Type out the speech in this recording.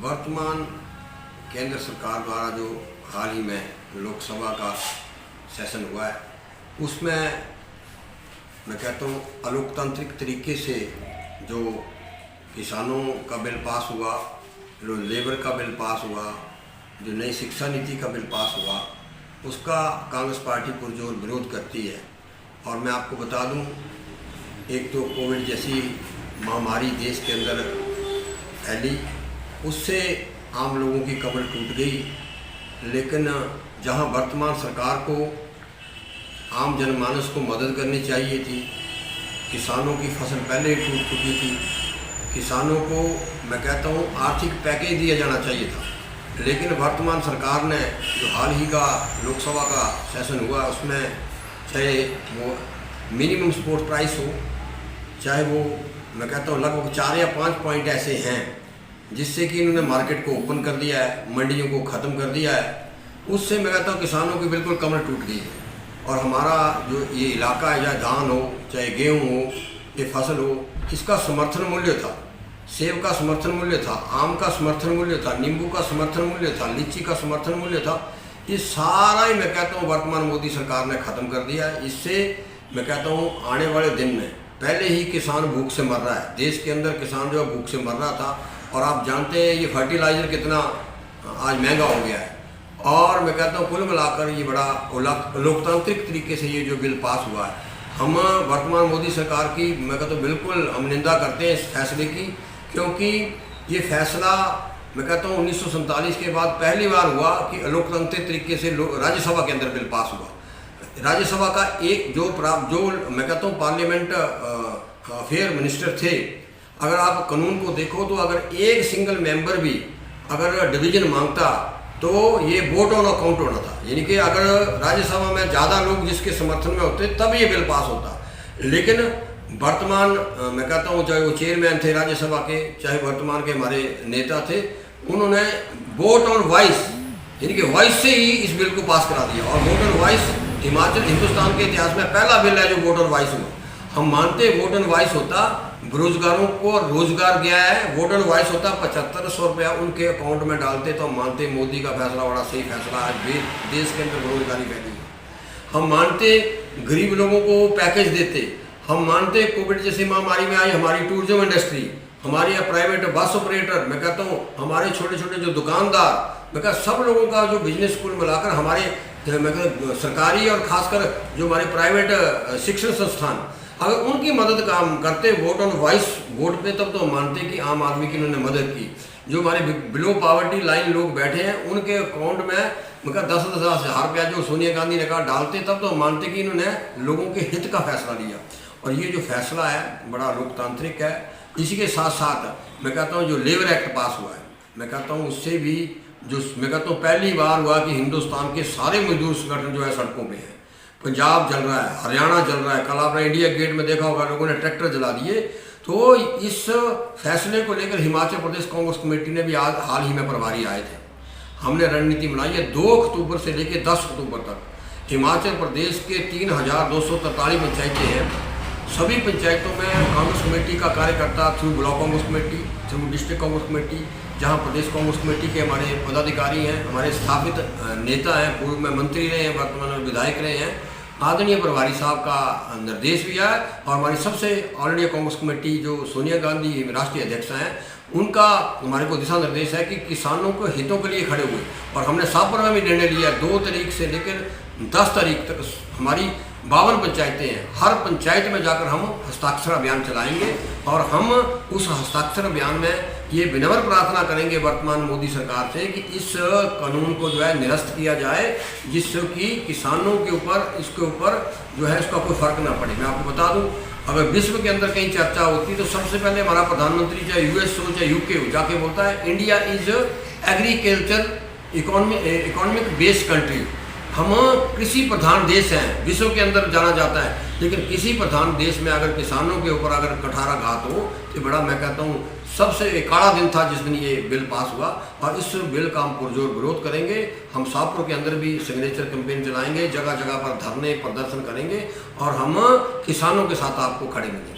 वर्तमान केंद्र सरकार द्वारा जो हाल ही में लोकसभा का सेशन हुआ है उसमें मैं कहता हूँ अलोकतांत्रिक तरीके से जो किसानों का बिल पास हुआ, जो लेबर का बिल पास हुआ, जो नई शिक्षा नीति का बिल पास हुआ, उसका कांग्रेस पार्टी पुरजोर विरोध करती है। और मैं आपको बता दूं, एक तो कोविड जैसी महामारी देश के अंदर फैली, उससे आम लोगों की कमर टूट गई। लेकिन जहां वर्तमान सरकार को आम जनमानस को मदद करनी चाहिए थी, किसानों की फसल पहले ही टूट चुकी थी, किसानों को मैं कहता हूं आर्थिक पैकेज दिया जाना चाहिए था। लेकिन वर्तमान सरकार ने जो हाल ही का लोकसभा का सेशन हुआ उसमें चाहे वो मिनिमम सपोर्ट प्राइस हो, चाहे वो मैं कहता हूँ लगभग 4 या 5 पॉइंट ऐसे हैं जिससे कि इन्होंने मार्केट को ओपन कर दिया है, मंडियों को ख़त्म कर दिया है। उससे मैं कहता हूँ किसानों की बिल्कुल कमर टूट गई है। और हमारा जो ये इलाका है, चाहे धान हो, चाहे गेहूँ हो, ये फसल हो, इसका समर्थन मूल्य था, सेब का समर्थन मूल्य था, आम का समर्थन मूल्य था, नींबू का समर्थन मूल्य था, लीची का समर्थन मूल्य था। ये सारा ही मैं कहता हूँ वर्तमान मोदी सरकार ने ख़त्म कर दिया है। इससे मैं कहता हूँ आने वाले दिन में पहले ही किसान भूख से मर रहा है, देश के अंदर किसान जो है भूख से मर रहा था। और आप जानते हैं ये फर्टिलाइज़र कितना आज महंगा हो गया है। और मैं कहता हूँ कुल मिलाकर ये बड़ा लोकतांत्रिक तरीके से ये जो बिल पास हुआ है, हम वर्तमान मोदी सरकार की मैं कहता हूँ बिल्कुल हम निंदा करते हैं इस फैसले की, क्योंकि ये फैसला मैं कहता हूँ 1947 के बाद पहली बार हुआ कि लोकतांत्रिक तरीके से राज्यसभा के अंदर बिल पास हुआ। राज्यसभा का एक जो मैं कहता हूँ पार्लियामेंट अफेयर मिनिस्टर थे, अगर आप कानून को देखो तो अगर एक सिंगल मेंबर भी अगर डिवीजन मांगता तो ये वोट ऑन अकाउंट होना था, यानी कि अगर राज्यसभा में ज़्यादा लोग जिसके समर्थन में होते तब ये बिल पास होता। लेकिन वर्तमान मैं कहता हूँ चाहे वो चेयरमैन थे राज्यसभा के, चाहे वर्तमान के हमारे नेता थे, उन्होंने वोट ऑन वॉइस यानी कि वॉइस से ही इस बिल को पास करा दिया। और वोट ऑन वॉइस हिंदुस्तान के इतिहास में पहला बिल है जो वोट ऑन वॉइस हुआ। हम मानते वोट ऑन वॉइस होता बेरोजगारों को रोजगार गया है, वोट ऑन वॉइस होता 7500 रुपया उनके अकाउंट में डालते, तो हम मानते मोदी का फैसला बड़ा सही फैसला है। देश के अंदर बेरोजगारी फैली है। हम मानते गरीब लोगों को पैकेज देते, हम मानते कोविड जैसी महामारी में आई हमारी टूरिज्म इंडस्ट्री, हमारी प्राइवेट बस ऑपरेटर, मैं कहता हूँ हमारे छोटे छोटे जो दुकानदार, मैं कहता सब लोगों का जो बिजनेस कुल मिलाकर हमारे मैं कहता सरकारी और खासकर जो हमारे प्राइवेट शिक्षण संस्थान, अगर उनकी मदद काम करते वोट ऑन वॉइस वोट पे, तब तो हम मानते कि आम आदमी की उन्होंने मदद की। जो हमारे बिलो पॉवर्टी लाइन लोग बैठे हैं उनके अकाउंट में मतलब 10-10 हज़ार रुपया जो सोनिया गांधी ने कहा डालते, तब तो हम मानते कि इन्होंने लोगों के हित का फैसला लिया। और ये जो फैसला है बड़ा लोकतांत्रिक है। इसी के साथ साथ मैं कहता हूँ जो लेबर एक्ट पास हुआ है, मैं कहता हूँ उससे भी जो मैं कहता हूँ पहली बार हुआ कि हिंदुस्तान के सारे मजदूर संगठन जो है सड़कों पे हैं। पंजाब जल रहा है, हरियाणा जल रहा है, कल आपने इंडिया गेट में देखा होगा लोगों ने ट्रैक्टर जला दिए। तो इस फैसले को लेकर हिमाचल प्रदेश कांग्रेस कमेटी ने भी आज हाल ही में प्रभारी आए थे। हमने रणनीति बनाई है 2 अक्टूबर से लेकर 10 अक्टूबर तक हिमाचल प्रदेश के 3243 पंचायतें हैं। सभी पंचायतों में कांग्रेस कमेटी का कार्यकर्ता through block Congress committee, through district Congress committee, जहां प्रदेश कांग्रेस कमेटी के हमारे पदाधिकारी हैं, हमारे स्थापित नेता हैं, पूर्व में मंत्री रहे हैं, वर्तमान में विधायक रहे हैं, आदरणीय प्रभारी साहब का निर्देश भी है। और हमारी सबसे ऑल इंडिया कांग्रेस कमेटी जो सोनिया गांधी राष्ट्रीय अध्यक्ष हैं, उनका हमारे को दिशा निर्देश है कि किसानों के हितों के लिए खड़े हुए। और हमने शाहपुर में भी निर्णय लिया 2 तारीख से लेकर 10 तारीख तक हमारी 52 पंचायतें हैं, हर पंचायत में जाकर हम हस्ताक्षर अभियान चलाएंगे। और हम उस हस्ताक्षर अभियान में ये विनम्र प्रार्थना करेंगे वर्तमान मोदी सरकार से कि इस कानून को जो है निरस्त किया जाए, जिससे कि किसानों के ऊपर इसके ऊपर जो है इसका कोई फर्क ना पड़े। मैं आपको बता दूं, अगर विश्व के अंदर कहीं चर्चा होती तो सबसे पहले हमारा प्रधानमंत्री चाहे यूएस हो चाहे यूके हो जाके बोलता है India is agriculture economic based country. हम कृषि प्रधान देश हैं, विश्व के अंदर जाना जाता है। लेकिन किसी प्रधान देश में अगर किसानों के ऊपर अगर कुठाराघात हो तो बड़ा मैं कहता हूँ सबसे काला दिन था जिस दिन ये बिल पास हुआ। और इस बिल का हम पुरजोर विरोध करेंगे। हम शाहपुर के अंदर भी सिग्नेचर कैंपेन चलाएंगे, जगह जगह पर धरने प्रदर्शन करेंगे और हम किसानों के साथ आपको खड़े मिलेंगे।